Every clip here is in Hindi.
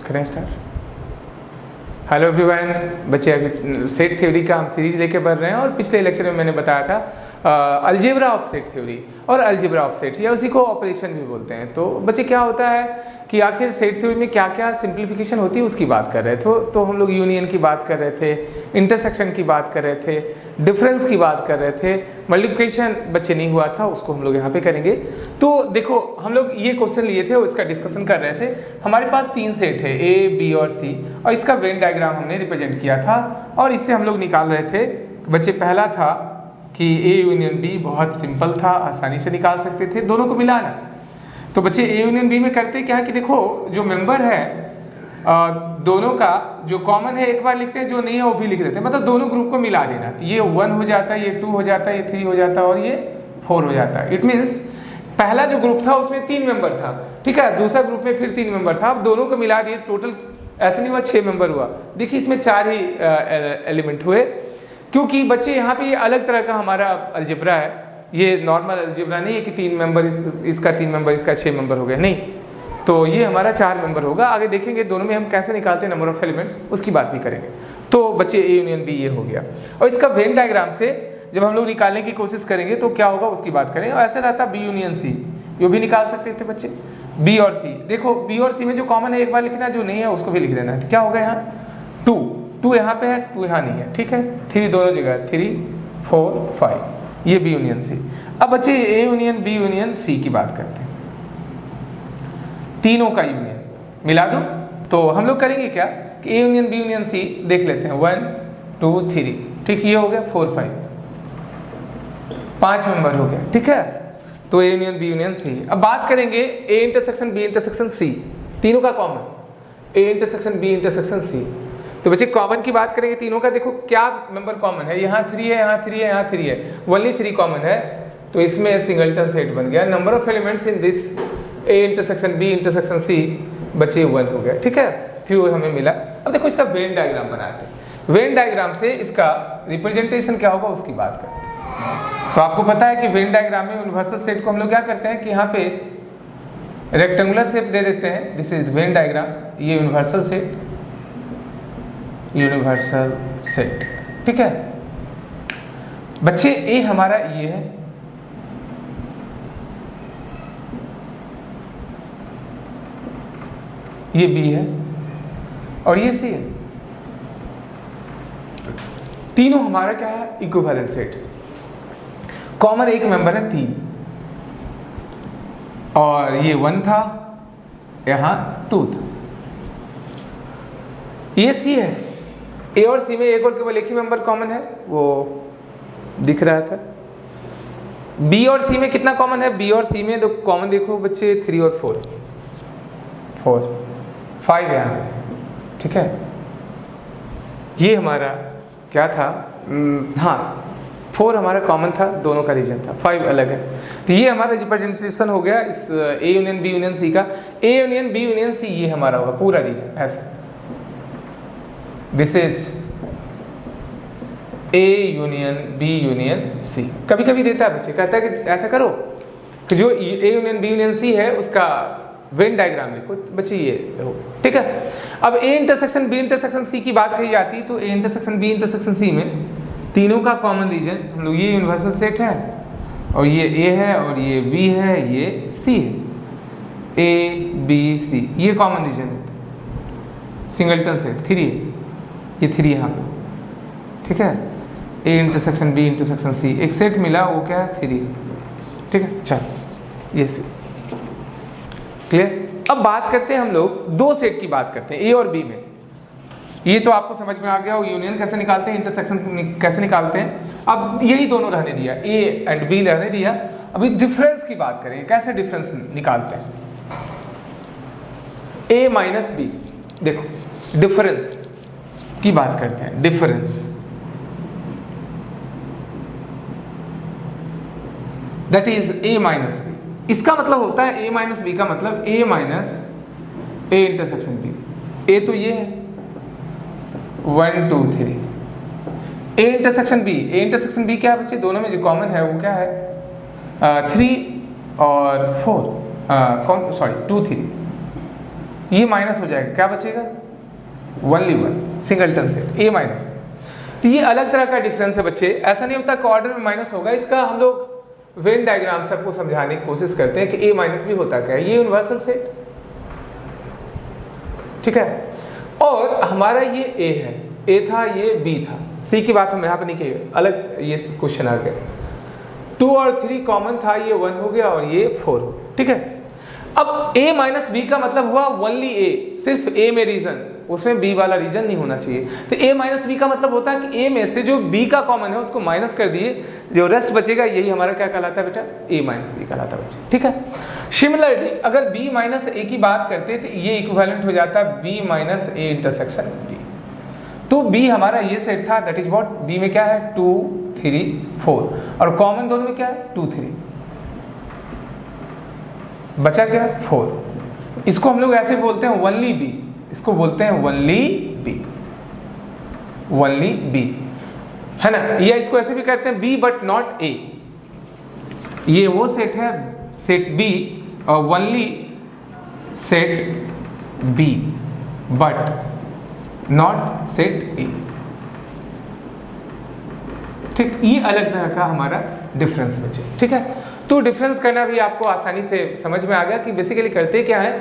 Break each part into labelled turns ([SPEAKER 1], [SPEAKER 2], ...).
[SPEAKER 1] करें स्टार्ट। हेलो एवरीवन, बच्चे अभी सेट थ्योरी का हम सीरीज लेके पढ़ रहे हैं और पिछले लेक्चर में मैंने बताया था अलजेब्रा ऑफ सेट थ्योरी और अलजेब्रा ऑफ सेट, या उसी को ऑपरेशन भी बोलते हैं। तो बच्चे क्या होता है कि आखिर सेट थ्योरी में क्या क्या सिंप्लीफिकेशन होती है उसकी बात कर रहे थे। तो हम लोग यूनियन की बात कर रहे थे, इंटरसेक्शन की बात कर रहे थे, डिफरेंस की बात कर रहे थे, मल्टीप्लिकेशन बच्चे नहीं हुआ था उसको हम लोग यहाँ पे करेंगे। तो देखो हम लोग ये क्वेश्चन लिए थे और इसका डिस्कशन कर रहे थे। हमारे पास तीन सेट है ए, बी और सी, और इसका वेन डायग्राम हमने रिप्रेजेंट किया था और इससे हम लोग निकाल रहे थे। बच्चे पहला था कि ए यूनियन बी, बहुत सिंपल था, आसानी से निकाल सकते थे, दोनों को मिलाना। तो बच्चे ए यूनियन बी में करते क्या कि देखो जो मेंबर है दोनों का जो कॉमन है एक बार लिखते हैं, जो नहीं है वो भी लिख देते हैं, मतलब दोनों ग्रुप को मिला देना। तो ये 1 हो जाता है, ये 2 हो जाता है, ये 3 हो जाता है और ये 4 हो जाता है। इट मीन्स पहला जो ग्रुप था उसमें 3 मेंबर था, ठीक है, दूसरा ग्रुप में फिर 3 मेंबर था, अब दोनों को मिला दिए, टोटल ऐसा नहीं हुआ 6 मेंबर हुआ। देखिए इसमें 4 ही एलिमेंट हुए, क्योंकि बच्चे यहाँ पे ये अलग तरह का हमारा अलजेब्रा है। ये नॉर्मल अलजेब्रा नहीं है कि 3 मेंबर इसका 3 मेंबर इसका 6 मेंबर हो गया, नहीं। तो ये हमारा 4 मेंबर होगा। आगे देखेंगे दोनों में हम कैसे निकालते हैं नंबर ऑफ एलिमेंट्स, उसकी बात भी करेंगे। तो बच्चे ए यूनियन बी ये हो गया, और इसका वेन डायग्राम से जब हम लोग निकालने की कोशिश करेंगे तो क्या होगा उसकी बात करेंगे। और ऐसा रहता बी यूनियन सी, ये भी निकाल सकते थे बच्चे, बी और सी। देखो बी और सी में जो कॉमन है एक बार लिखना है, जो नहीं है उसको भी लिख देना है। तो क्या होगा यहाँ 2 यहाँ पे है, 2 यहाँ नहीं है, ठीक है, 3 दोनों जगह, 3 4 5, ये बी यूनियन सी। अब बच्चे A union B union C की बात करते हैं, तीनों का यूनियन मिला दो। तो हम लोग करेंगे क्या कि A union B union C देख लेते हैं, 1 2 3, ठीक, ये हो गया 4 5 मेंबर हो गया, ठीक है। तो A union B union C. अब बात करेंगे A intersection B intersection C, तीनों का common, A intersection B intersection C. तो बच्चे कॉमन की बात करेंगे तीनों का, देखो क्या मेंबर कॉमन है, यहाँ 3 है, यहाँ 3 है, यहाँ 3 है, ओनली 3 कॉमन है, तो इसमें सिंगलटन सेट बन गया। Number of elements in this A intersection B intersection C बच्चे 1 हो गया, ठीक है, 3 हमें मिला। अब देखो इसका वेन डायग्राम बनाते हैं। वेन डायग्राम से इसका रिप्रेजेंटेशन क्या होगा उसकी बात करते हैं। तो आपको पता है कि वेन डायग्राम में यूनिवर्सल सेट को हम लोग क्या करते हैं कि यहाँ पे रेक्टेंगुलर शेप दे देते हैं, दिस इज वेन डायग्राम, ये यूनिवर्सल सेट, यूनिवर्सल सेट, ठीक है। बच्चे ए हमारा ये है, ये बी है और ये सी है, तीनों हमारा क्या है इक्विवेलेंट सेट। कॉमन एक मेंबर है 3, और ये 1 था, यहां 2 था, ये सी है। ए और सी में एक और केवल एक ही मेंबर कॉमन है, वो दिख रहा था। बी और सी में कितना कॉमन है, बी और सी में तो कॉमन देखो बच्चे 3 और 4 5 यहाँ, ठीक है। ये हमारा क्या था, हाँ 4 हमारा कॉमन था, दोनों का रीजन था, 5 अलग है। तो ये हमारा रिप्रेजेंटेशन हो गया इस A union B union C का। A union B union C ये हमारा होगा पूरा रीजन, ऐसा this is A union B union C. कभी कभी देता है बच्चे, कहता है कि ऐसा करो कि जो A union B union C है उसका वेन डायग्राम लिखो, बच्चे ये हो, ठीक है। अब A intersection B intersection C की बात कही जाती, तो A intersection B intersection C में तीनों का कॉमन रीजन हम लोग, ये यूनिवर्सल सेट है और ये ए है और ये बी है, ये सी है, ए बी सी, ये कॉमन रीजन है। सिंगलटन सेट 3, ये 3 यहाँ पे, ठीक है। A intersection B intersection C, एक सेट मिला, वो क्या है 3, ठीक है। चलो ये सी क्लियर। अब बात करते हैं हम लोग 2 सेट की बात करते हैं ए और बी में। ये तो आपको समझ में आ गया, यूनियन कैसे निकालते हैं, इंटरसेक्शन कैसे निकालते हैं। अब यही दोनों रहने दिया, ए एंड बी रहने दिया। अभी डिफरेंस की बात करें, कैसे डिफरेंस निकालते हैं। ए माइनस बी, देखो डिफरेंस की बात करते हैं, difference that is A minus B. इसका मतलब होता है ए माइनस बी का मतलब A minus A intersection B. A तो ये है 1 2 3, A intersection B, A intersection B क्या है बच्चे, दोनों में जो कॉमन है वो क्या है 3 और 4, 2 3, ये माइनस हो जाएगा, क्या बचेगा, ओनली वन सिंगलटन सेट ए माइनस। तो ये अलग तरह का डिफरेंस है बच्चे, ऐसा नहीं होता कि ऑर्डर में माइनस होगा। इसका हम लोग वेन डायग्राम से आपको समझाने की कोशिश करते हैं कि ए माइनस भी होता क्या है। ये यूनिवर्सल सेट, ठीक है, और हमारा ये ए है, ए था, ये बी था, सी की बात हम यहाँ पे नहीं किए, अलग ये क्वेश्चन आ गया। 2 और 3 कॉमन था, ये 1 हो गया और ये 4 हो, ठीक है। अब a माइनस बी का मतलब हुआ ओनली a, सिर्फ a में रीजन, उसमें b वाला रीजन नहीं होना चाहिए। तो a माइनस बी का मतलब होता है कि a में से जो b का कॉमन है उसको माइनस कर दिए, जो रेस्ट बचेगा यही हमारा क्या कहलाता है बेटा, a माइनस बी कहलाता है बच्चे, ठीक है। सिमिलरली अगर b माइनस a की बात करते तो ये इक्विवेलेंट हो जाता है b minus a intersection b। तो b हमारा ये सेट था, दैट इज व्हाट, b में क्या है 2 3 4 और कॉमन दोनों में क्या है 2 3, बचा क्या 4। इसको हम लोग ऐसे बोलते हैं ओनली बी, इसको बोलते हैं ओनली बी, ओनली बी, है ना। या इसको ऐसे भी करते हैं बी बट नॉट ए, ये वो सेट है सेट बी और only set B but not set A, ठीक। ये अलग तरह का हमारा डिफरेंस बचे, ठीक है। तो डिफरेंस करना भी आपको आसानी से समझ में आ गया कि बेसिकली करते क्या है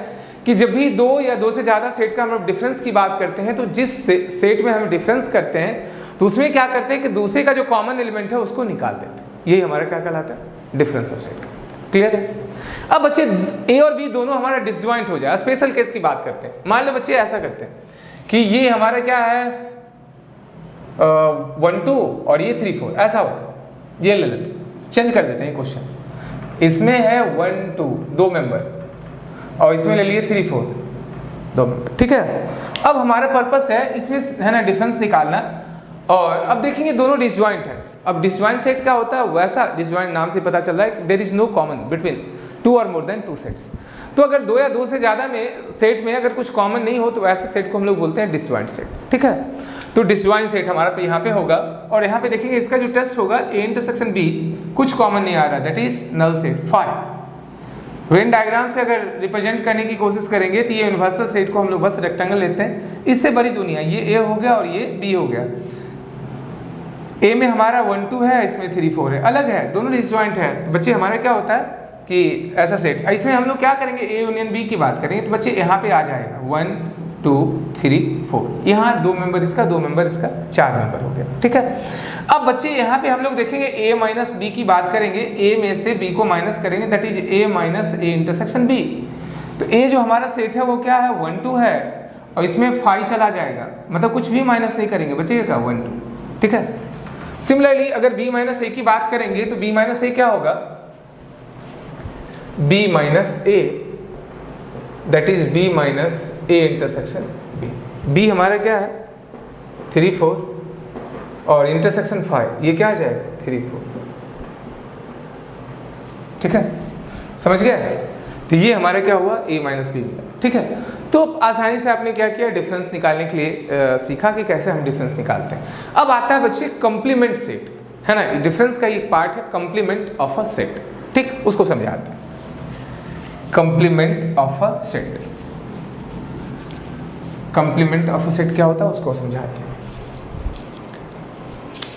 [SPEAKER 1] कि जब भी 2 या 2 से ज़्यादा सेट का हम लोग डिफरेंस की बात करते हैं तो जिस सेट में हम डिफरेंस करते हैं तो उसमें क्या करते हैं कि दूसरे का जो कॉमन एलिमेंट है उसको निकाल देते हैं, यही हमारा क्या कहलाता है, डिफरेंस ऑफ सेट। क्लियर है। अब बच्चे ए और बी दोनों हमारा डिसजॉइंट हो जाए, स्पेशल केस की बात करते हैं। मान लो बच्चे ऐसा करते हैं कि ये हमारा क्या है 1 2 और ये 3 4 ऐसा होता है, ये ले लेते हैं, चेंज कर देते हैं क्वेश्चन। इसमें है 1 2 2 मेंबर और इसमें ले लिए 3 4 2 मेंबर, ठीक है। अब हमारा पर्पस है इसमें है ना डिफरेंस निकालना, और अब देखेंगे दोनों डिसजॉइंट है। अब डिसजॉइंट सेट क्या होता है, वैसा डिसजॉइंट नाम से पता चल रहा है there is no common between 2 और मोर देन 2 सेट्स। तो अगर 2 या 2 से ज़्यादा में सेट में अगर कुछ कॉमन नहीं हो तो ऐसे सेट को हम लोग बोलते हैं डिसजॉइंट सेट, ठीक है। तो डिसजॉइंट सेट हमारा पे यहाँ पे होगा, और यहाँ पे देखेंगे इसका जो टेस्ट होगा ए इंटरसेक्शन बी, कुछ कॉमन नहीं आ रहा, that is null set 5। Venn diagram से अगर रिप्रेजेंट करने की कोशिश करेंगे तो ये यूनिवर्सल सेट को हम लोग बस रेक्टेंगल लेते हैं, इससे बड़ी दुनिया, ये ए हो गया और ये बी हो गया। ए में हमारा 1 2 है, इसमें 3 4 है, अलग है, दोनों डिसजॉइंट है। तो बच्चे हमारा क्या होता है कि ऐसा सेट, इसमें हम लोग क्या करेंगे, ए यूनियन बी की बात करेंगे तो बच्चे यहाँ पे आ जाएगा 1 2 3 4, यहाँ 2 मेंबर इसका 2 मेंबर इसका 4 मेंबर हो गया, ठीक है। अब बच्चे यहाँ पे हम लोग देखेंगे ए माइनस बी की बात करेंगे, ए में से बी को माइनस करेंगे, that is A minus A intersection B. तो ए जो हमारा सेट है वो क्या है 1 2 है, और इसमें 5 चला जाएगा, मतलब कुछ भी माइनस नहीं करेंगे, बचेगा क्या 1 2, ठीक है। सिमिलरली अगर b माइनस ए की बात करेंगे तो b माइनस ए क्या होगा, b minus A, that is b minus A intersection b। b हमारा क्या है 3 4 और इंटरसेक्शन 5, ये क्या आ जाएगा 3 4, ठीक है, समझ गया। तो ये हमारा क्या हुआ a माइनस बी, ठीक है। तो आसानी से आपने क्या किया, डिफरेंस निकालने के लिए सीखा कि कैसे हम डिफरेंस निकालते हैं। अब आता है बच्चे कंप्लीमेंट सेट, है ना, डिफरेंस का एक पार्ट है कंप्लीमेंट ऑफ अ सेट, ठीक, उसको समझाते हैं। Complement of a set, complement of a set क्या होता है उसको समझाते हैं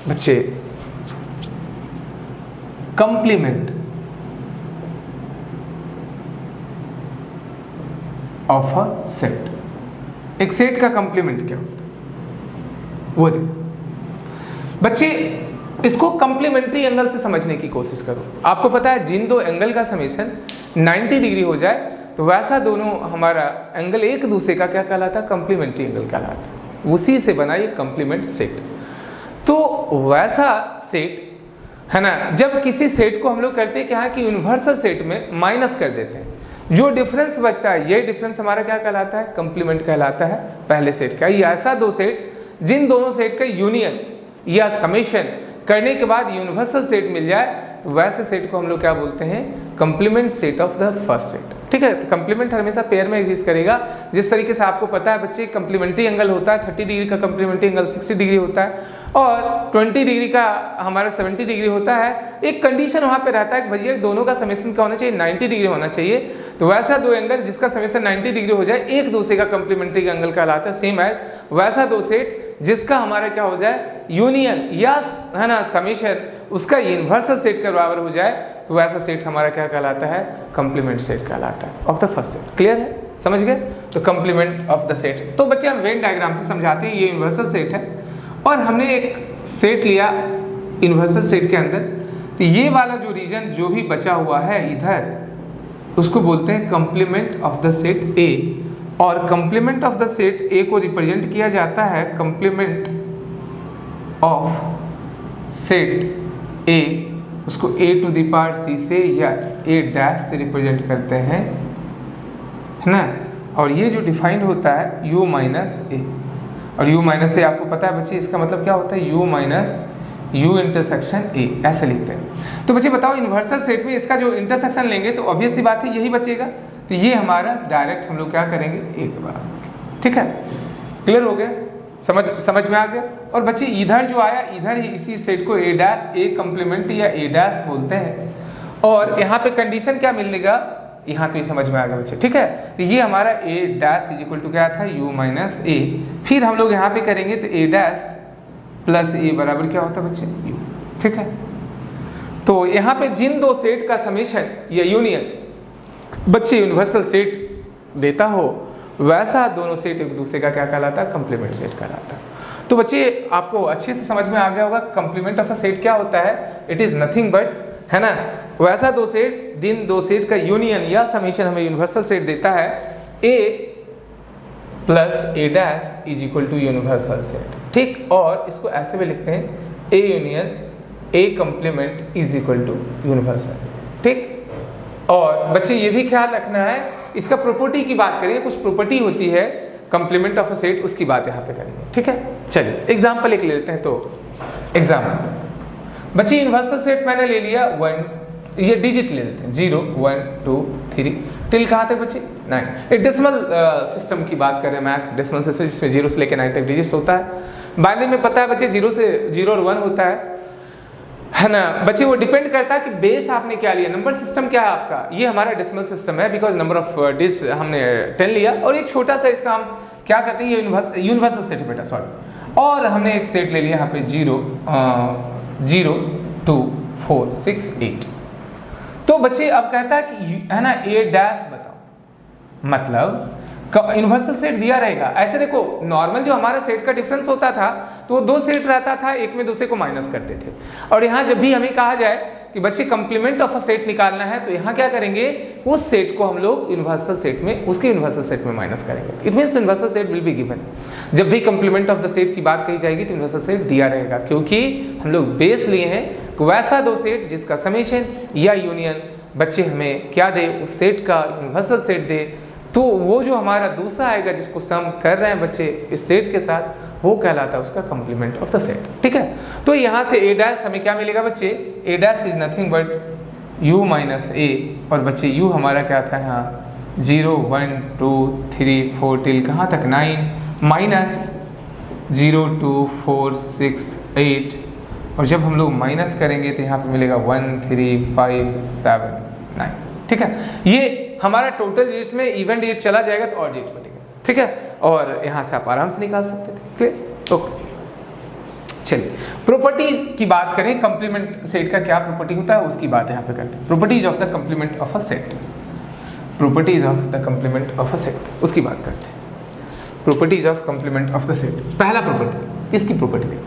[SPEAKER 1] बच्चे। कंप्लीमेंट ऑफ अ सेट, एक सेट का कंप्लीमेंट क्या होता है वो देखो बच्चे। इसको कंप्लीमेंट्री एंगल से समझने की कोशिश करो। आपको पता है जिन दो एंगल का समेशन 90 डिग्री हो जाए तो वैसा दोनों हमारा एंगल एक दूसरे का क्या कहलाता है, कंप्लीमेंट्री एंगल कहलाता है, उसी से बना ये कंप्लीमेंट सेट। तो वैसा सेट है ना, जब किसी सेट को हम लोग करते हैं क्या है कि यूनिवर्सल सेट में माइनस कर देते हैं, जो डिफरेंस बचता है ये डिफरेंस हमारा क्या कहलाता है, कंप्लीमेंट कहलाता है पहले सेट का। ये ऐसा दो सेट जिन दोनों सेट का यूनियन या समेशन करने के बाद यूनिवर्सल सेट मिल जाए तो वैसे सेट को हम लोग क्या बोलते हैं, complement set of the first set, ठीक है। तो कंप्लीमेंट हमेशा पेयर में एग्जिस्ट करेगा। जिस तरीके से आपको पता है बच्चे कंप्लीमेंट्री एंगल होता है 30 डिग्री का, कंप्लीमेंट्री एंगल 60 डिग्री होता है, और 20 डिग्री का हमारा 70 डिग्री होता है। एक कंडीशन वहाँ पे रहता है कि भैया दोनों का समेशन क्या होना चाहिए, 90 डिग्री होना चाहिए, तो वैसा दो एंगल जिसका समेशन 90 डिग्री हो जाए एक दूसरे का कॉम्प्लीमेंट्री एंगल कहलाता है। सेम एज वैसा दो सेट जिसका हमारा क्या हो जाए यूनियन या है ना समेशन उसका यूनिवर्सल सेट के बराबर हो जाए तो वैसा सेट हमारा क्या कहलाता है, कॉम्प्लीमेंट सेट कहलाता है of the first set. Clear है, समझ गए? तो कॉम्प्लीमेंट ऑफ द सेट। तो बच्चे हम वेन डायग्राम से समझाते हैं, ये यूनिवर्सल सेट है और हमने एक सेट लिया यूनिवर्सल सेट के अंदर, तो ये वाला जो रीजन जो भी बचा हुआ है इधर उसको बोलते हैं complement of the set A. और complement of the set A को रिप्रेजेंट किया जाता है कॉम्प्लीमेंट ऑफ सेट ए, उसको ए टू द पावर सी से या ए डैश से रिप्रेजेंट करते हैं, है ना। और ये जो डिफाइंड होता है u माइनस ए, और u माइनस ए आपको पता है बच्चे इसका मतलब क्या होता है, u minus u intersection A, ऐसे लिखते हैं। तो बच्चे बताओ यूनिवर्सल सेट में इसका जो इंटरसेक्शन लेंगे तो ऑब्वियस सी बात है यही बचेगा, तो ये हमारा डायरेक्ट हम लोग क्या करेंगे ए के बराबर। ठीक है, क्लियर हो गया, समझ में आ गया। और बच्चे इधर जो आया इधर ही इसी सेट को ए डैश ए कॉम्प्लीमेंट या ए डैश बोलते हैं। और यहाँ पे कंडीशन क्या मिलेगा, यहाँ तो ये समझ में आ गया बच्चे। ठीक है, तो ये हमारा ए डैश इज इक्वल टू क्या था, u माइनस ए। फिर हम लोग यहाँ पे करेंगे तो ए डैश प्लस ए बराबर क्या होता है बच्चे, u। ठीक है, तो यहाँ पे जिन दो सेट का समेशन या यूनियन बच्चे यूनिवर्सल सेट देता हो वैसा दोनों सेट एक दूसरे का क्या कहलाता है, कॉम्प्लीमेंट सेट कहलाता है। तो बच्चे आपको अच्छे से समझ में आ गया होगा कॉम्प्लीमेंट ऑफ अ सेट क्या होता है, इट इज नथिंग बट, है ना, वैसा दो सेट जिन दो सेट का यूनियन या समेशन हमें यूनिवर्सल सेट देता है A plus A dash is equal to universal set. ठीक, और इसको ऐसे भी लिखते हैं A union A complement is equal to universal. ठीक, और बच्चे ये भी ख्याल रखना है इसका प्रॉपर्टी की बात करेंगे, कुछ प्रॉपर्टी होती है कॉम्प्लीमेंट ऑफ अ सेट, उसकी बात यहाँ पे करेंगे। ठीक है, चलिए एग्जाम्पल एक ले लेते हैं। तो एग्जाम्पल बच्चे यूनिवर्सल सेट मैंने ले लिया 1, ये डिजिट ले लेते हैं 0 1 2 3 टिल कहाँ तक बच्चे 9। एक डेसिमल सिस्टम की बात करें, मैथ डेसिमल सिस्टम जिसमें 0 से लेकर 9 तक डिजिट्स होता है। बाइनरी में पता है बच्चे 0 से 0 और 1 होता है ना बच्चे। वो डिपेंड करता है कि बेस आपने क्या लिया, नंबर सिस्टम क्या है आपका। ये हमारा डेसिमल सिस्टम है बिकॉज नंबर ऑफ डिजिट्स हमने 10 लिया, और एक छोटा सा इसका हम क्या करते हैं, ये यूनिवर्सल सेट बेटा सॉरी। और हमने एक सेट ले लिया यहाँ पे 0 0 2 4 6 8। तो बच्चे अब कहता है कि है ना ए डैश बताओ, मतलब यूनिवर्सल सेट दिया रहेगा। ऐसे देखो नॉर्मल जो हमारा सेट का डिफरेंस होता था तो वो 2 सेट रहता था, एक में दूसरे को माइनस करते थे। और यहाँ जब भी हमें कहा जाए कि बच्चे कंप्लीमेंट ऑफ अ सेट निकालना है तो यहाँ क्या करेंगे, उस सेट को हम लोग यूनिवर्सल सेट में उसके यूनिवर्सल सेट में माइनस करेंगे। It means universal set will be given. जब भी कंप्लीमेंट ऑफ द सेट की बात कही जाएगी तो यूनिवर्सल सेट दिया रहेगा, क्योंकि हम लोग बेस लिए हैं कि वैसा दो सेट जिसका समेशन या यूनियन बच्चे हमें क्या दे, उस सेट का यूनिवर्सल सेट दे। तो वो जो हमारा दूसरा आएगा जिसको सम कर रहे हैं बच्चे इस सेट के साथ, वो कहलाता है उसका कंप्लीमेंट ऑफ द सेट। ठीक है, तो यहाँ से ए डैश हमें क्या मिलेगा बच्चे, A dash is nothing but u minus A. और बच्चे u हमारा क्या था यहाँ 0 1 2 3 4 टिल कहाँ तक 9 माइनस 0 2 4 6 8। और जब हम लोग माइनस करेंगे तो यहाँ पे मिलेगा 1 3 5 7 9। ठीक है, ये हमारा टोटल डिजिट्स में इवन डिजिट चला जाएगा तो और डिजिट बनेगा। ठीक है, और यहाँ से आप आराम से निकाल सकते थे। Clear, okay. चलिए प्रॉपर्टी की बात करें, कंप्लीमेंट सेट का क्या प्रॉपर्टी होता है उसकी बात यहाँ पे करते हैं। Properties of the complement of a set, properties of the complement of a set उसकी बात करते हैं। Properties of complement of the set, पहला प्रॉपर्टी, इसकी प्रॉपर्टी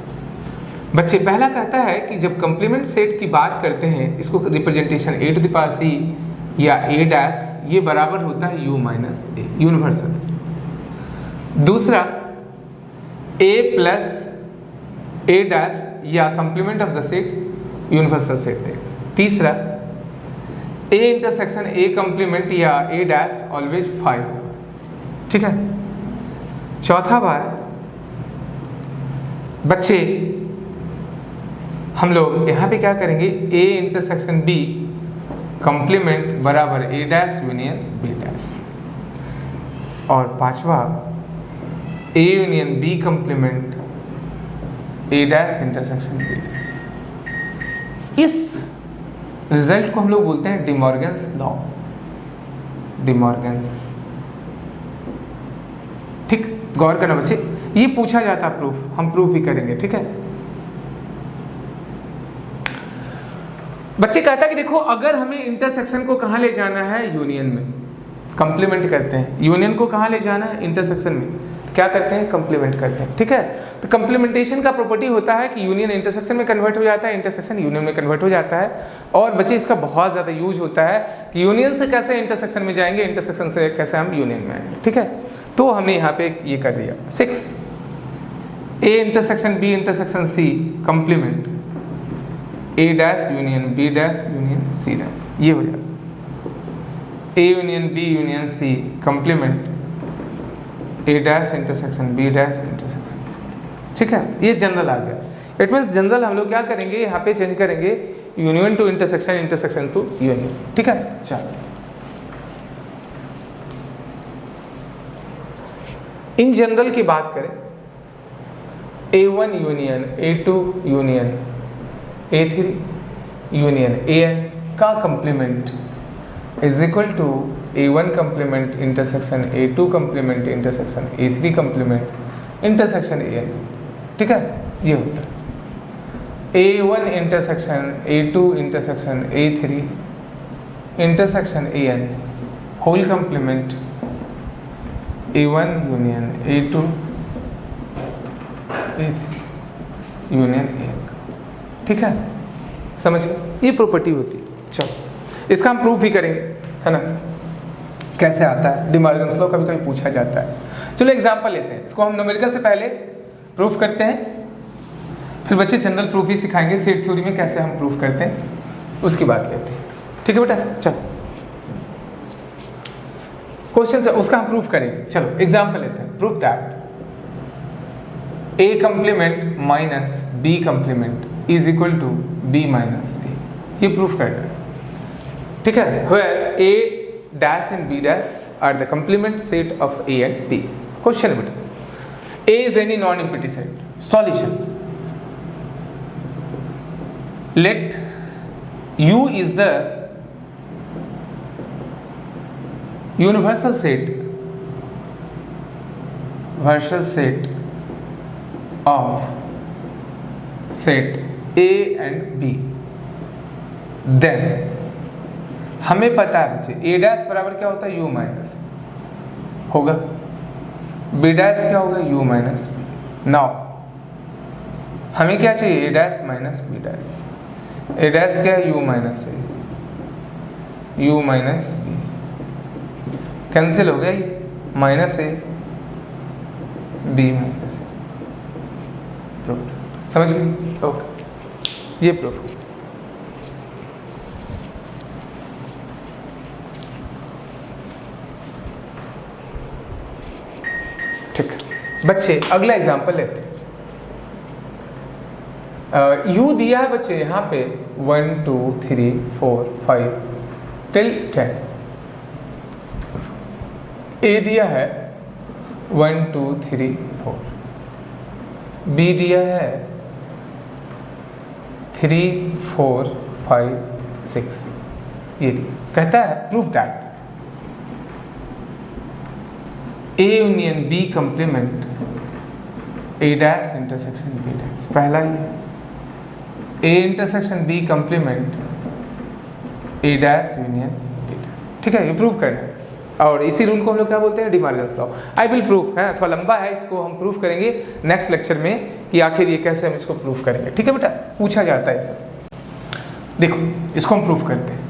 [SPEAKER 1] बच्चे पहला कहता है कि जब कंप्लीमेंट सेट की बात करते हैं, इसको representation A to the power C या ए डैश, ये बराबर होता है u माइनस ए, यूनिवर्सल। दूसरा a प्लस ए डैश या complement of the set universal set दे। तीसरा a इंटरसेक्शन a कंप्लीमेंट या a डैश ऑलवेज 5। ठीक है, चौथा बार बच्चे हम लोग यहाँ पे क्या करेंगे, a इंटरसेक्शन b कंप्लीमेंट बराबर A dash union B dash. और पांचवा A union B complement A dash intersection B dash. इस रिजल्ट को हम लोग बोलते हैं डी मॉर्गन्स लॉ। डिमॉर्गन्स। ठीक, गौर करना बच्चे, ये पूछा जाता है प्रूफ, हम प्रूफ भी करेंगे। ठीक है बच्चे, कहता है कि देखो अगर हमें इंटरसेक्शन को कहाँ ले जाना है, यूनियन में, कंप्लीमेंट करते हैं। यूनियन को कहाँ ले जाना है, इंटरसेक्शन में, तो क्या करते हैं, कंप्लीमेंट करते हैं। ठीक है, तो कंप्लीमेंटेशन का प्रॉपर्टी होता है कि यूनियन इंटरसेक्शन में कन्वर्ट हो जाता है, इंटरसेक्शन यूनियन में कन्वर्ट हो जाता है। और बच्चे इसका बहुत ज़्यादा यूज होता है कि यूनियन से कैसे इंटरसेक्शन में जाएंगे, इंटरसेक्शन से कैसे हम यूनियन में आएंगे। ठीक है, तो हमने यहाँ पे ये कर दिया। 6 A intersection B intersection C complement A dash union B dash union C dash, ये हो जाता है। A union B union C complement A dash intersection B dash intersection. ठीक है, ये जनरल आ गया। इट मीन्स जनरल हम लोग क्या करेंगे, यहाँ पे चेंज करेंगे union to intersection, intersection to union. ठीक है, चलो इन जनरल की बात करें, A1 union A2 union A3 union AN का complement is equal to A1 complement intersection A2 complement intersection A3 complement intersection AN। ठीक है, ये होता है A1 intersection A2 intersection A3 intersection AN whole complement A1 union A2 A3 union AN। ठीक है, समझ गए, ये प्रॉपर्टी होती है। चलो इसका हम प्रूफ भी करेंगे, है ना, कैसे आता है, डिमॉर्गन्स लॉ कभी कभी पूछा जाता है। चलो एग्जांपल लेते हैं, इसको हम न्यूमेरिकल से पहले प्रूफ करते हैं, फिर बच्चे जनरल प्रूफ ही सिखाएंगे सेट थ्योरी में कैसे हम प्रूफ करते हैं, उसकी बात लेते हैं। ठीक है बेटा, चलो क्वेश्चन है उसका हम प्रूफ करेंगे। चलो एग्जांपल लेते हैं, proof that A complement minus B complement is equal to B minus A, ये प्रूफ करना है। ठीक है, where A dash and B dash are the complement set of A and B। Question बेटा, A is any non-empty set, solution, let U is the universal set of set A and B, then हमें पता है बच्चे A डैश बराबर क्या होता है, U माइनस होगा, B डैश क्या होगा, U माइनस B। नाउ हमें क्या चाहिए, A dash minus B dash. A dash क्या है, U minus A, U minus B cancel हो गया, ये minus A B minus A। समझ गए, ओके, ये प्रूफ। ठीक बच्चे, अगला एग्जांपल लेते हैं। U दिया है बच्चे यहाँ पे 1 2 3 4 5 टिल 10। A दिया है 1 2 3 4, B दिया है 3 4 5 6, ये दिया। कहता है proof that A union B complement A dash intersection B dash, पहला ही A intersection B complement A dash union B dash. ठीक है, ये प्रूफ करना है, और इसी रूल को हम लोग क्या बोलते हैं, De Morgan's law. I will proof है, थोड़ा लंबा है, इसको हम प्रूफ करेंगे नेक्स्ट लेक्चर में कि आखिर ये कैसे हम इसको प्रूफ करेंगे। ठीक है बेटा, पूछा जाता है सब। देखो इसको हम प्रूफ करते हैं।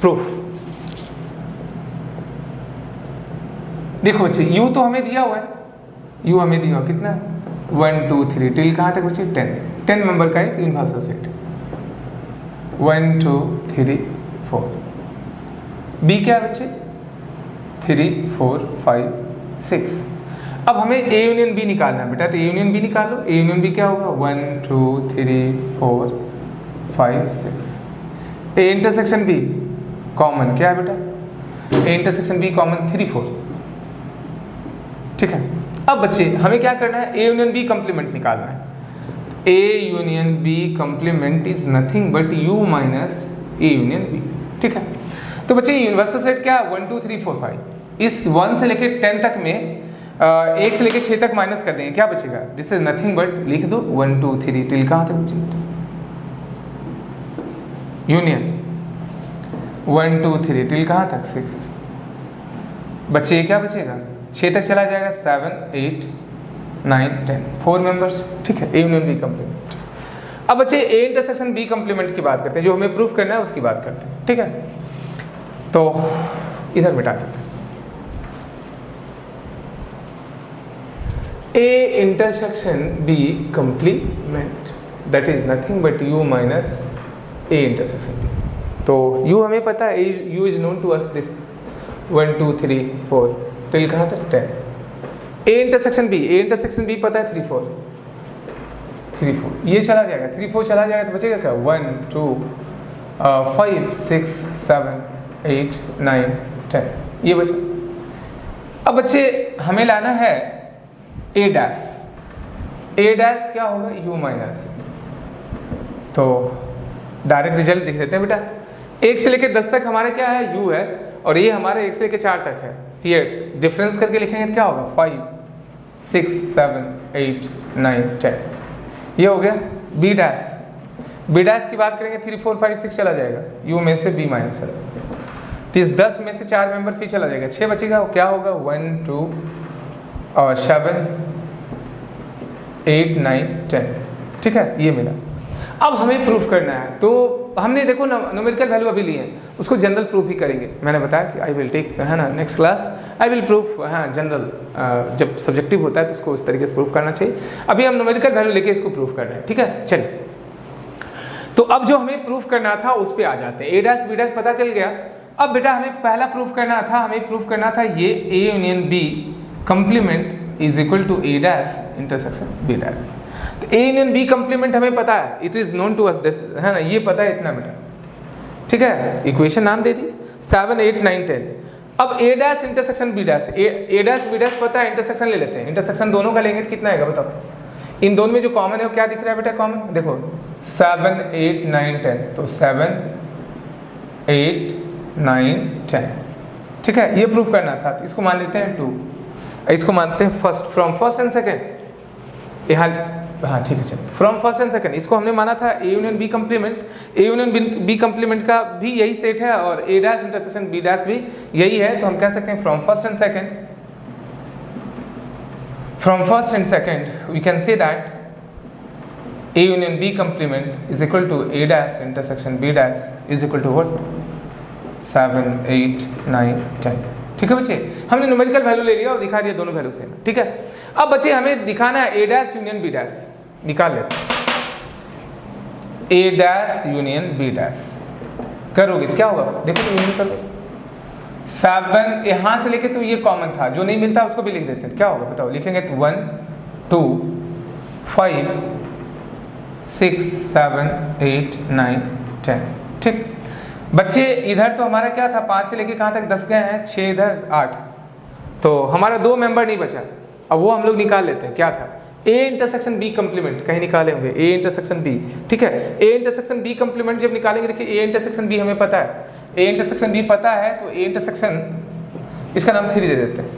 [SPEAKER 1] प्रूफ देखो बच्चे, U तो हमें दिया हुआ है, U हमें दिया हुआ कितना, 1 2 3 टिल कहाँ तक बच्चे, 10 मेंबर का एक यूनिवर्सल सेट, 1 2 3 4। B क्या है बच्चे, 3 4 5 6। अब हमें A यूनियन B निकालना है बेटा, तो A यूनियन B निकालो। A यूनियन B क्या होगा, 1 2 3 4 5 6। A इंटरसेक्शन B कॉमन क्या है बेटा, A इंटरसेक्शन B कॉमन 3 4। ठीक है, अब बच्चे हमें क्या करना है, A यूनियन B कंप्लीमेंट निकालना है। A union B complement is nothing but U minus A union B। ठीक है, तो बच्चे यूनिवर्सल सेट क्या है 1 2 3 4 5। इस 1 से लेके 10 तक में 1 से लेके 6 तक माइनस कर देंगे, क्या बचेगा? दिस इज नथिंग बट, लिख दो 1 2 3 टिल कहाँ तक बचेगा? यूनियन 1 2 3 टिल कहाँ तक 6। बच्चे क्या बचेगा? 6 तक चला जाएगा 7 8 9 10 4 मेंबर्स। ठीक है, ए यूनियन बी कंप्लीमेंट। अब बच्चे ए इंटरसेक्शन बी कंप्लीमेंट की बात करते हैं, जो हमें प्रूफ करना है उसकी बात करते हैं। ठीक है, तो इधर मिटा देते हैं। A intersection B complement that is nothing but U minus A intersection B. तो यू हमें पता है, U is known to us this 1 2 3 4 till कहाँ तक 10। ए इंटरसेक्शन बी पता है 3 4 3 4, ये चला जाएगा 3 4 चला जाएगा तो बचेगा क्या? 1 2 5 6 7 8 9 10, ये बचा। अब बच्चे हमें लाना है ए डैश क्या होगा? U minus. तो डायरेक्ट रिजल्ट दिख देते हैं बेटा। 1 से लेकर 10 तक हमारा क्या है? यू है, और ये हमारे 1 से लेकर 4 तक है। ये डिफरेंस करके लिखेंगे तो क्या होगा? 5 6 7 8 9 10, ये हो गया। बी डैश की बात करेंगे 3 4 5 6 चला जाएगा, यू में से बी माइनस चला जाएगा, तो 10 में से 4 मेंबर फिर चला जाएगा, 6 बचेगा। क्या होगा? 1 2 और 7 8 9 10। ठीक है, ये मिला। अब हमें प्रूफ करना है, तो हमने देखो न्यूमेरिकल वैल्यू अभी लिए हैं, उसको जनरल प्रूफ ही करेंगे। मैंने बताया कि आई विल टेक, है ना, next class I will proof, हाँ जनरल। जब सब्जेक्टिव होता है तो उसको उस तरीके से प्रूफ करना चाहिए। अभी हम न्यूमेरिकल वैल्यू लेके इसको प्रूफ कर रहे हैं। ठीक है, चलिए। तो अब जो हमें प्रूफ करना था उस पर आ जाते हैं। ए डैश बी डैश पता चल गया। अब बेटा हमें पहला प्रूफ करना था, ये A union B complement is equal to A dash intersection B dash. तो ए यूनियन बी कंप्लीमेंट हमें पता है, it is known to us this, है ना, ये पता है इतना बेटा। ठीक है, इक्वेशन नाम दे दी 7 8 9 10। अब ए डैश इंटरसेक्शन बी डैश, ए डैश बी डैश पता है, इंटरसेक्शन ले लेते हैं। इंटरसेक्शन दोनों का लेंगे तो कितना आएगा बताओ? इन दोनों में जो कॉमन है वो क्या दिख रहा है बेटा? कॉमन देखो 7 8 9 10, तो 7 8 9 10। ठीक है, ये प्रूफ करना था, तो इसको मान लेते हैं 2, इसको मानते हैं first, from first and second. यहाँ हाँ ठीक है, चलिए फ्रॉम फर्स्ट एंड सेकंड, इसको हमने माना था A union B complement. A union B complement का भी यही सेट है, और A dash intersection B dash भी यही है। तो हम कह सकते हैं from first and second we can say that A union B complement is equal to A dash intersection B dash is equal to what? 7 8 9 10। ठीक है बच्चे, हमने न्यूमेरिकल वैल्यू ले लिया और दिखा दिया दोनों वैल्यू सेम। ठीक है, अब बच्चे हमें दिखाना है ए डैश यूनियन बी डैश, निकाल लेते हैं। ए डैश यूनियन बी डैश करोगे तो क्या होगा? देखो तो यूनियन करो 7, यहाँ से लेके तो ये कॉमन था, जो नहीं मिलता उसको भी लिख देते हैं। क्या होगा बताओ? लिखेंगे तो 1 2 5 6 7 8 9 10। ठीक बच्चे, इधर तो हमारा क्या था? 5 से लेके कहाँ तक 10 गए हैं, 6 इधर 8, तो हमारा 2 मेंबर नहीं बचा। अब वो हम लोग निकाल लेते हैं। क्या था? ए इंटरसेक्शन बी कंप्लीमेंट, कहीं निकाले होंगे ए इंटरसेक्शन बी। ठीक है, ए इंटरसेक्शन बी कंप्लीमेंट जब निकालेंगे, देखिए ए इंटरसेक्शन बी हमें पता है, ए इंटरसेक्शन बी पता है, तो ए इंटरसेक्शन इसका नाम 3 दे देते हैं।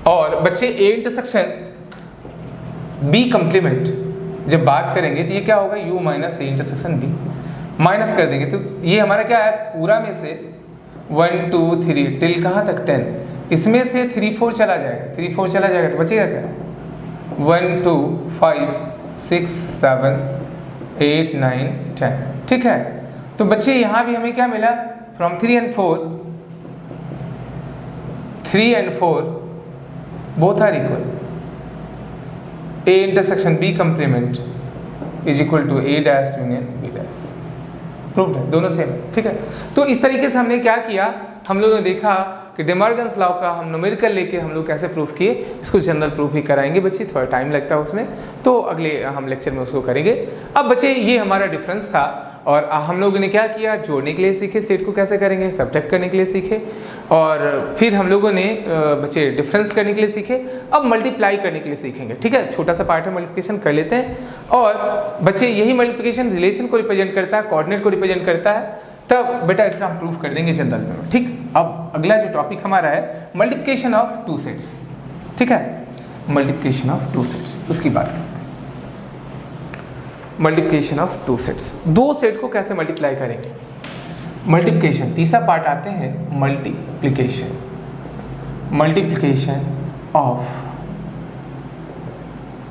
[SPEAKER 1] और बच्चे ए इंटरसेक्शन बी कंप्लीमेंट जब बात करेंगे तो ये क्या होगा? U minus A intersection B, minus कर देंगे तो ये हमारा क्या है? पूरा में से 1 2 3 टिल कहाँ तक 10, इसमें से 3 4 चला जाएगा, 3 4 चला जाएगा तो बचेगा क्या? 1 2 5 6 7 8 9 10। ठीक है, तो बच्चे यहाँ भी हमें क्या मिला? From 3 and 4 both are equal, A intersection B complement is equal to A dash union B dash. Proved है, दोनों सेम है। ठीक है, तो इस तरीके से हमने क्या किया? हम लोगों ने देखा कि डे मॉर्गन्स लॉ का हम न्यूमेरिकल लेके हम लोग कैसे प्रूफ किए। इसको जनरल प्रूफ ही कराएंगे बच्चे, थोड़ा टाइम लगता है उसमें, तो अगले हम लेक्चर में उसको करेंगे। अब बच्चे ये हमारा डिफरेंस था। और हम लोगों ने क्या किया, जोड़ने के लिए सीखे, सेट को कैसे करेंगे, सबट्रैक्ट करने के लिए सीखे, और फिर हम लोगों ने बच्चे डिफरेंस करने के लिए सीखे। अब मल्टीप्लाई करने के लिए सीखेंगे, ठीक है। छोटा सा पार्ट है, मल्टीप्लिकेशन कर लेते हैं। और बच्चे यही मल्टीप्लिकेशन रिलेशन को रिप्रेजेंट करता है, कोऑर्डिनेट को रिप्रेजेंट करता है, तब बेटा इसका हम प्रूफ कर देंगे जनरल में, ठीक। अब अगला जो टॉपिक हमारा है मल्टीप्लिकेशन ऑफ टू सेट्स, ठीक है, मल्टीप्लिकेशन ऑफ टू सेट्स, उसकी बात करते हैं। मल्टीप्लिकेशन ऑफ टू सेट्स, दो सेट को कैसे मल्टीप्लाई करेंगे, मल्टीप्लिकेशन। तीसरा पार्ट आते हैं multiplication, multiplication of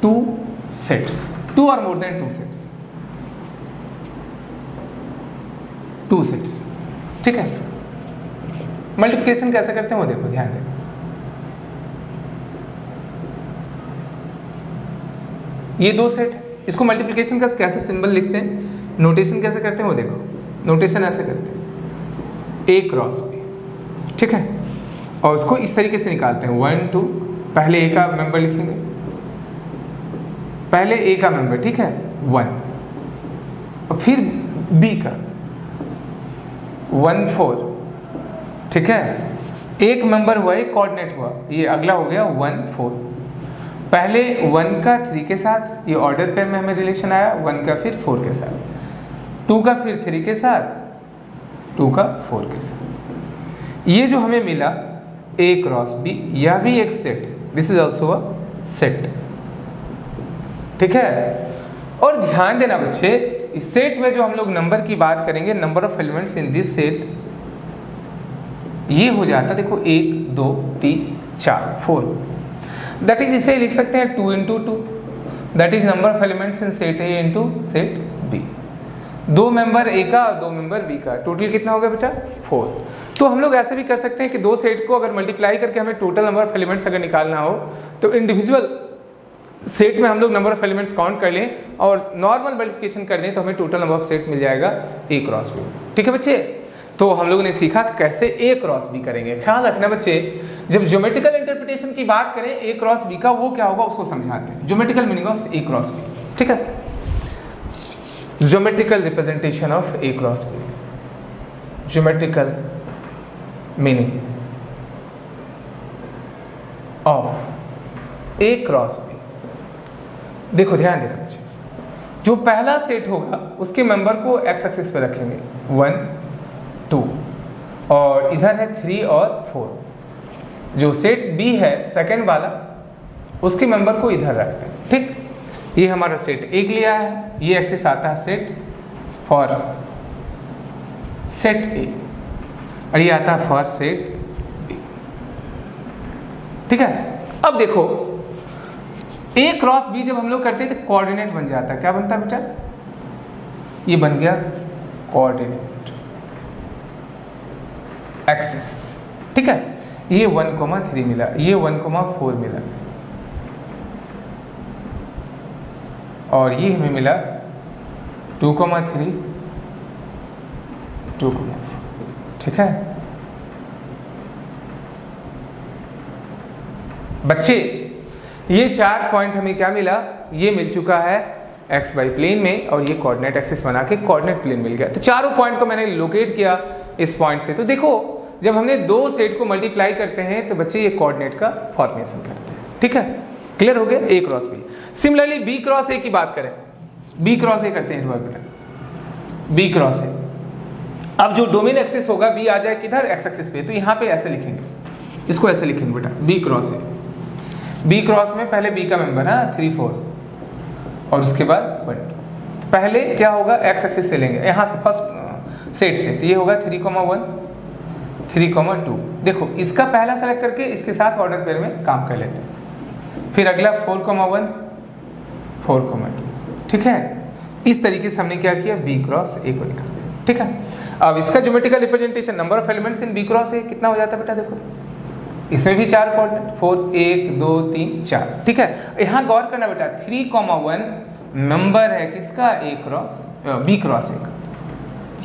[SPEAKER 1] two sets, two or more than two sets, two sets, ठीक है। मल्टीप्लिकेशन कैसे करते हैं वो देखो, ध्यान दें। ये दो सेट, इसको मल्टीप्लिकेशन का कैसे सिंबल लिखते हैं, नोटेशन कैसे करते हैं वो देखो। नोटेशन ऐसे करते हैं, ए क्रॉस बी, ठीक है, और उसको इस तरीके से निकालते हैं 1 2, पहले ए का मेंबर लिखेंगे, पहले ए का मेंबर, ठीक है, 1, और फिर बी का 1 4, ठीक है, एक मेंबर हुआ, एक कोऑर्डिनेट हुआ, ये अगला हो गया 1 4। पहले 1 का 3 के साथ, ये ऑर्डर पे में हमें रिलेशन आया, 1 का फिर 4 के साथ, 2 का फिर 3 के साथ, 2 का 4 के साथ। ये जो हमें मिला A क्रॉस B, यह भी एक set, this is also a set, ठीक है। और ध्यान देना बच्चे, इस सेट में जो हम लोग नंबर की बात करेंगे, number of elements in this set, ये हो जाता देखो 1 2 3 4 4, दैट इज, इसे लिख सकते हैं 2 into 2, that is number of elements in set A into set B. दो मेंबर ए का और दो मेंबर बी का, टोटल कितना होगा बेटा 4। तो हम लोग ऐसे भी कर सकते हैं कि दो सेट को अगर मल्टीप्लाई करके हमें टोटल नंबर ऑफ एलिमेंट्स अगर निकालना हो, तो इंडिविजुअल सेट में हम लोग नंबर ऑफ एलिमेंट्स काउंट कर लें और नॉर्मल मल्टीप्लिकेशन कर दें, तो हमें टोटल नंबर ऑफ सेट मिल जाएगा ए क्रॉस बी, ठीक है बच्चे। तो हम लोगों ने सीखा कि कैसे ए क्रॉस बी करेंगे। ख्याल रखना बच्चे, जब ज्योमेट्रिकल इंटरप्रिटेशन की बात करें ए क्रॉस बी का, वो क्या होगा उसको समझाते हैं, geometrical meaning of A cross B, ठीक है। Geometrical representation of A cross B, geometrical meaning of A cross B. देखो ध्यान देना बच्चे, जो पहला सेट होगा उसके मेंबर को एक्स एक्सिस पे रखेंगे 1 2, और इधर है 3 और 4। जो सेट बी है सेकंड वाला, उसके मेंबर को इधर रखते हैं, ठीक। ये हमारा सेट एक लिया है, ये एक्सिस आता है सेट फॉर सेट ए, और ये आता है फॉर सेट बी, ठीक है। अब देखो ए क्रॉस बी जब हम लोग करते हैं तो कोऑर्डिनेट बन जाता है, क्या बनता है बेटा, ये बन गया कोऑर्डिनेट एक्सिस, ठीक है। ये 1,3 मिला, ये 1,4 मिला, और ये हमें मिला 2,3 2,4, ठीक है बच्चे। ये 4 पॉइंट हमें क्या मिला, ये मिल चुका है एक्स वाई प्लेन में, और ये कोऑर्डिनेट एक्सिस बना के कोऑर्डिनेट प्लेन मिल गया। तो चारों पॉइंट को मैंने लोकेट किया इस पॉइंट से। तो देखो जब हमने दो सेट को मल्टीप्लाई करते हैं तो बच्चे ये कोऑर्डिनेट का फॉर्मेशन करते हैं, ठीक है। क्लियर हो गया A cross B. Similarly B cross A की बात करें, बी क्रॉस ए करते हैं बेटा, बी क्रॉस ए। अब जो डोमेन एक्सिस होगा बी आ जाए किधर, एक्स एक्सिस पे, तो यहाँ पे ऐसे लिखेंगे, इसको ऐसे लिखेंगे बेटा, B cross A. B cross में पहले बी का मेंबर है 3 4, और उसके बाद 1। पहले क्या होगा, एक्स एक्सिस से लेंगे यहाँ से फर्स्ट सेट से, तो ये होगा 3,1 3,2। देखो इसका पहला सेलेक्ट करके इसके साथ ऑर्डर पेयर में काम कर लेते हैं। फिर अगला 4,1 4,2, ठीक है। इस तरीके से हमने क्या किया, बी क्रॉस ए को निकाल दिया, ठीक है। अब इसका geometrical representation, number of elements in B cross A कितना हो जाता है बेटा, देखो इसमें भी 4 कोऑर्डिनेट, 4 1 2 3 4, ठीक है। यहाँ गौर करना बेटा, 3,1 मेंबर है किसका, ए क्रॉस बी क्रॉस ए का।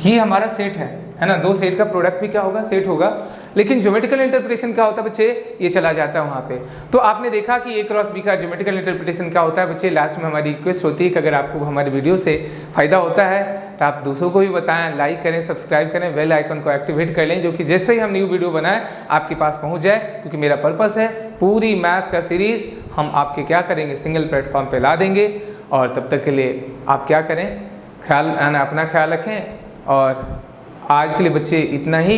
[SPEAKER 1] ये हमारा सेट है ना, दो सेट का प्रोडक्ट भी क्या होगा, सेट होगा। लेकिन ज्योमेट्रिकल इंटरप्रिटेशन क्या होता है बच्चे, ये चला जाता है वहाँ पे। तो आपने देखा कि ए क्रॉस बी का ज्योमेट्रिकल इंटरप्रिटेशन क्या होता है बच्चे। लास्ट में हमारी रिक्वेस्ट होती है कि अगर आपको हमारे वीडियो से फायदा होता है तो आप दूसरों को भी बताएं, लाइक करें, सब्सक्राइब करें, बेल आइकन को एक्टिवेट कर लें, जो कि जैसे ही हम न्यू वीडियो बनाएं आपके पास पहुंच जाए। क्योंकि मेरा पर्पस है पूरी मैथ का सीरीज़ हम आपके क्या करेंगे, सिंगल प्लेटफॉर्म पे ला देंगे। और तब तक के लिए आप क्या करें, अपना ख्याल रखें। और आज के लिए बच्चे इतना ही।